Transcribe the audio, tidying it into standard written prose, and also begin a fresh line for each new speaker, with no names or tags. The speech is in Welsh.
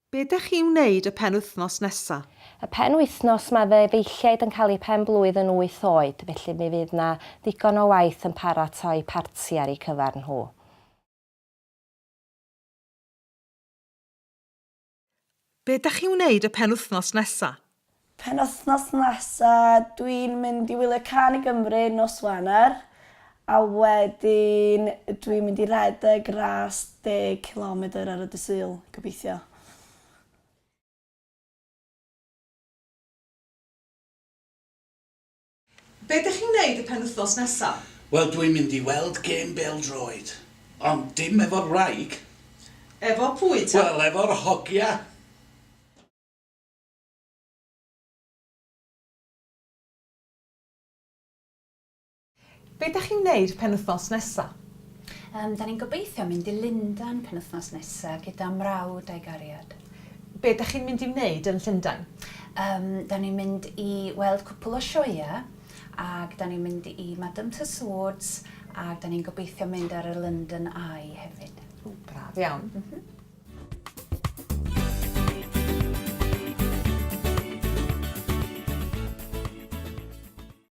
Be ydych chi'n wneud y penwythnos nesaf?
Y penwythnos mae fe efeilliaid yn cael ei penblwydd yn 8 oed, felly mi fydd yna ddigon o waith yn paratoi parti ar eu cyfar nhw.
Be ydych chi'n wneud y penwythnos nesaf?
Penwythnos nesaf, dwi'n mynd i wylio Can i Gymru nos Wener, a wedyn dwi'n mynd i redeg ras 10 km ar y Dysgu, gobeithio.
Be ydych chi'n wneud y penwythnos nesaf?
Wel, dwi'n mynd i weld gêm bêl-droed, ond dim efo'r wraig.
Efo pwy ta?
Wel, efo'r hogia.
Be ydych chi'n wneud penwythnos nesaf?
Da ni'n gobeithio mynd i Lundain penwythnos nesaf gyda mrawd a'i gariad.
Be ydych chi'n mynd i wneud yn Llundain?
Da ni'n mynd i weld cwpl o sioia, ac da ni'n mynd i Madam Tussauds, ac da ni'n gobeithio mynd ar y London Eye hefyd.
Braf iawn.